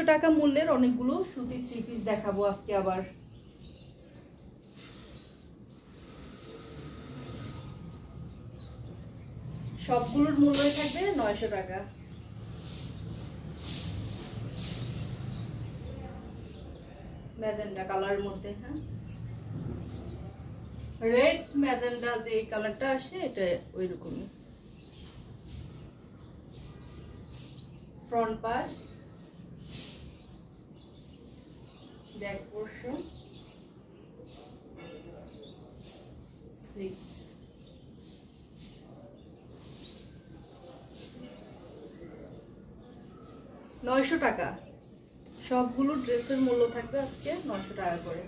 টাকা মূল্যের অনেকগুলো সুতির থ্রি পিস দেখাবো আজকে আবার। সবগুলোর মূল্যই থাকবে 900 টাকা। ম্যাজেন্টা কালারের মধ্যে, হ্যাঁ রেড ম্যাজেন্টা যে কালারটা আসে এটা ওইরকমই। ফ্রন্ট পাশ, ব্যাক পোর্শন, স্লিভস। $900 টাকা। সবগুলো ড্রেসের মূল্য থাকবে আজকে 900 টাকা করে।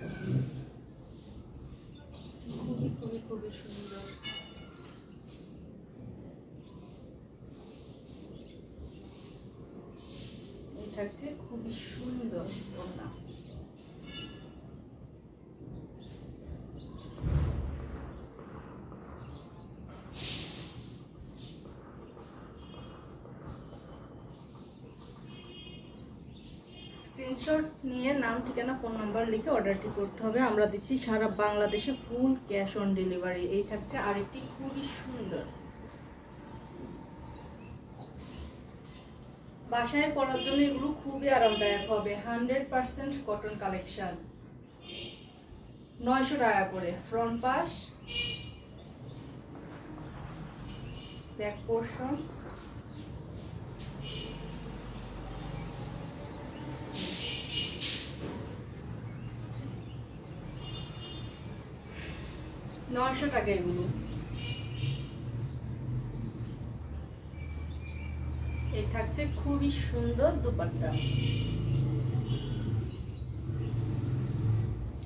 খুবই খুবই খুবই সুন্দর। এই থাকছে খুবই সুন্দর ওড়না। স্ক্রিনশট নিয়ে নাম, ঠিকানা, ফোন নাম্বার লিখে অর্ডারটি করতে হবে। আমরা দিচ্ছি সারা বাংলাদেশে ফুল ক্যাশ অন ডেলিভারি। এই থাকছে আরেকটি খুবই সুন্দর, বাসায় পরার জন্য এগুলো খুবই আরামদায়ক হবে। 100% কটন কালেকশন। 900 টাকা করে। ফ্রন্ট পাশ, ব্যাক পোর্শন, $900 টাকা এগুলো। এই থাকছে খুবই সুন্দর দুপাট্টা,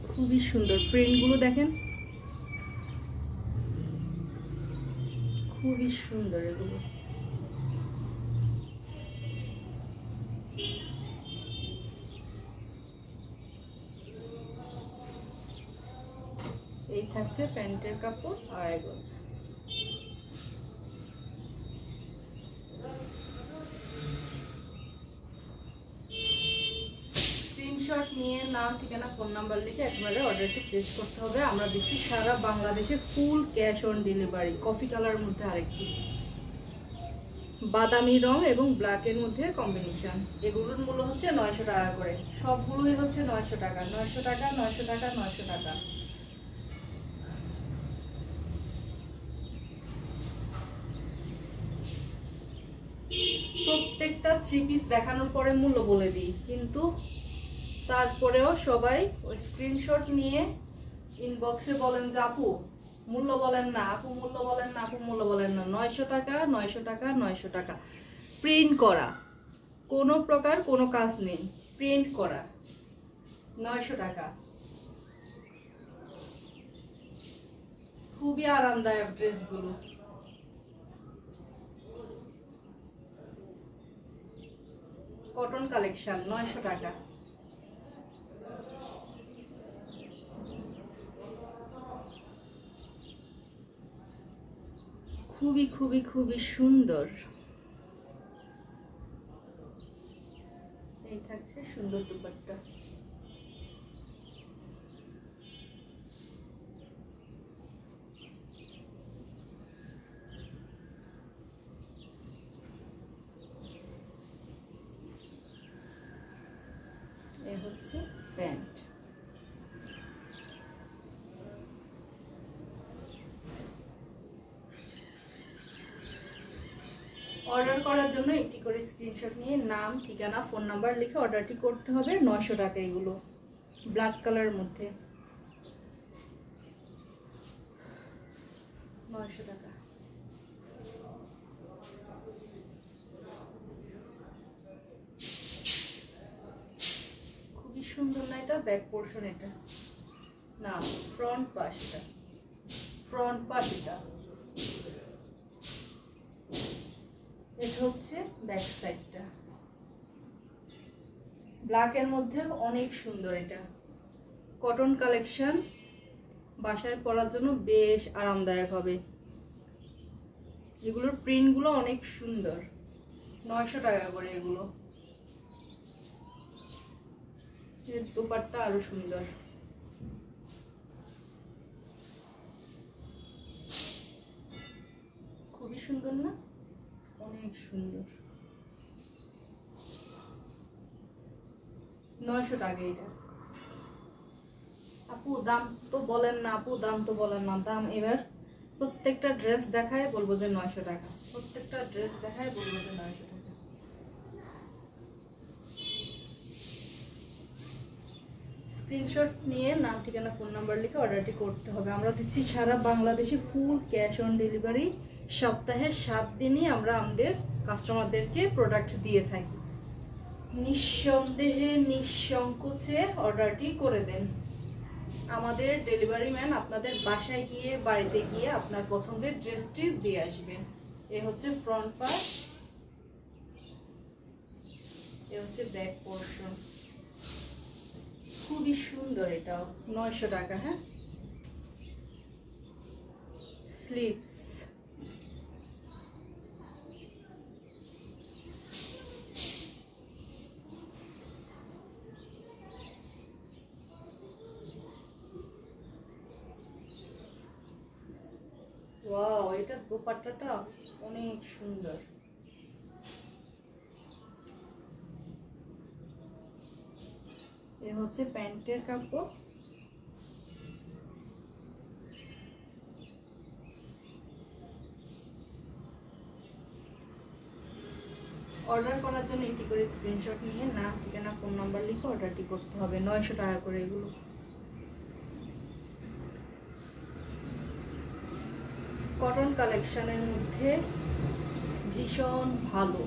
খুবই সুন্দর। প্রিন্ট গুলো দেখেন, খুবই সুন্দর এগুলো। এই থাকছে প্যান্টের কাপড়, 2.5 গজ। স্ক্রিনশট নিয়ে নাম, ঠিকানা, ফোন নাম্বার লিখে একবারে অর্ডারটি প্লেস করতে হবে। আমরা দিচ্ছি সারা বাংলাদেশে full cash on delivery. Coffee কালারের মধ্যে আরেকটি, বাদামি রং এবং ব্ল্যাকের মধ্যে কম্বিনেশন। এগুলোর মূল্য হচ্ছে 900 টাকা করে। সবগুলোই হচ্ছে 900 টাকা। 900 টাকা, 900 টাকা, 900 টাকা। প্রত্যেকটা থ্রি পিস দেখানোর পরে মূল্য বলে দিই, কিন্তু তারপরেও সবাই ওই স্ক্রিনশট নিয়ে ইনবক্সে বলেন যে আপু মূল্য বলেন না, আপু মূল্য বলেন না, আপু মূল্য বলেন না। 900 টাকা, 900 টাকা, 900 টাকা। প্রিন্ট করা, কোনো প্রকার কোনো কাজ নেই, প্রিন্ট করা। 900 টাকা। খুবই আরামদায়ক ড্রেসগুলো। কটন কালেকশন, 900 টাকা। খুবই খুবই খুবই সুন্দর। এই থাকছে সুন্দর দুপাট্টা। এই হচ্ছে প্যান্ট। অর্ডার করার জন্য একটি করে স্ক্রিনশট নিয়ে নাম, ঠিকানা, ফোন নাম্বার লিখে অর্ডারটি করতে হবে। 900 টাকা এগুলো, ব্ল্যাক কালারের মধ্যে। 900 টাকা। খুবই সুন্দর না এটা? ব্যাক পোর্শন এটা না, ফ্রন্ট পাশ। এটা ফ্রন্ট পাশ। এটা হচ্ছে ব্যাক সাইডটা, ব্ল্যাকের মধ্যে অনেক সুন্দর। এটা কটন কালেকশন, বাসায় পরার জন্য বেশ আরামদায়ক হবে। এগুলোর প্রিন্টগুলো অনেক সুন্দর। 900 টাকা করে এগুলো। এর দোপাট্টা আরো সুন্দর। খুবই সুন্দর না? অনেক সুন্দর। 900 টাকা এটা। আপু দাম তো বলেন না, আপু দাম তো বলেন না। দাম এবার প্রত্যেকটা ড্রেস দেখায় বলবো যে 900 টাকা। প্রত্যেকটা ড্রেস দেখায় বলবো যে 900 টাকা। স্ক্রিনশট নিয়ে নাম, ঠিকানা, ফোন নাম্বার লিখে অর্ডারটি করতে হবে। আমরা দিচ্ছি সারা বাংলাদেশে ফুল ক্যাশ অন ডেলিভারি। সপ্তাহে 7 দিনই আমরা আমাদের কাস্টমারদেরকে প্রোডাক্ট দিয়ে থাকি। নিঃসন্দেহে নিঃসংকোচে অর্ডারটি করে দেন। আমাদের ডেলিভারি ম্যান আপনাদের বাসায় গিয়ে, বাড়িতে গিয়ে আপনার পছন্দের ড্রেসটি দিয়ে আসবেন। এ হচ্ছে ফ্রন্ট পার্ট, এ হচ্ছে ব্যাক পোর্শন। খুবই সুন্দর, এটাও 900 টাকা। হ্যাঁ, স্লিভস, ওয়াও, এটা দোপাট্টাটা অনেক সুন্দর। এ হচ্ছে প্যান্টের কাপড়। অর্ডার করার জন্য একটি করে স্ক্রিনশট নিয়ে নাম, ঠিকানা, ফোন নাম্বার লিখে অর্ডারটি করতে হবে। 900 টাকা করে এগুলো। কটন কালেকশনের মধ্যে ভীষণ ভালো।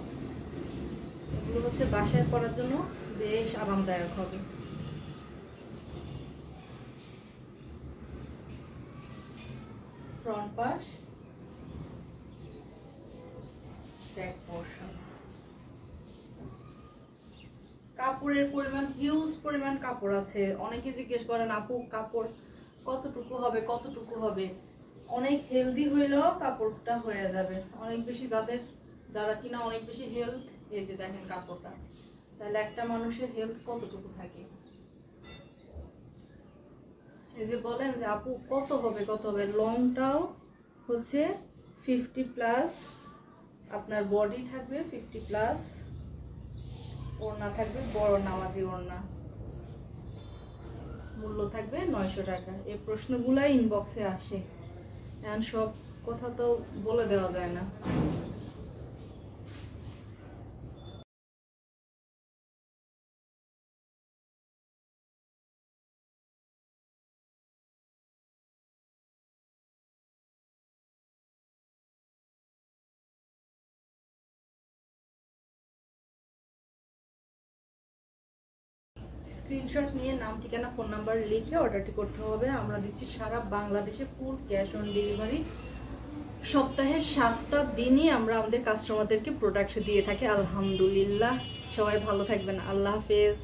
এগুলো হচ্ছে বাসায় পরার জন্য বেশ আরামদায়ক হবে। ফ্রন্ট পাশ, ব্যাক পোর্শন। কাপড়ের পরিমাণ হিউজ পরিমাণ কাপড় আছে। অনেকে জিজ্ঞেস করেন আপু কাপড় কতটুকু হবে, কতটুকু হবে। অনেক হেলদি হইলেও কাপড়টা হয়ে যাবে। অনেক বেশি যারা কিনা অনেক বেশি হেলথ, এই যে দেখেন কাপড়টা, তাহলে একটা মানুষের হেলথ কতটুকু থাকে। এই যে বলেন যে আপু কত হবে, কত হবে। লংটাও হচ্ছে 50+, আপনার বডি থাকবে 50+, ওড়না থাকবে বড় নামাজি ওড়না। মূল্য থাকবে 900 টাকা। এই প্রশ্নগুলাই ইনবক্সে আসে, এখন সব কথা তো বলে দেওয়া যায় না। স্ক্রিনশট নিয়ে নাম, ঠিকানা, ফোন নাম্বার লিখে অর্ডারটি করতে হবে। আমরা দিচ্ছি সারা বাংলাদেশে ফুল ক্যাশ অন ডেলিভারি। সপ্তাহে 7টা দিনই আমরা আমাদের কাস্টমারদেরকে প্রোডাক্ট দিয়ে থাকি। আলহামদুলিল্লাহ। সবাই ভালো থাকবেন। আল্লাহ হাফেজ।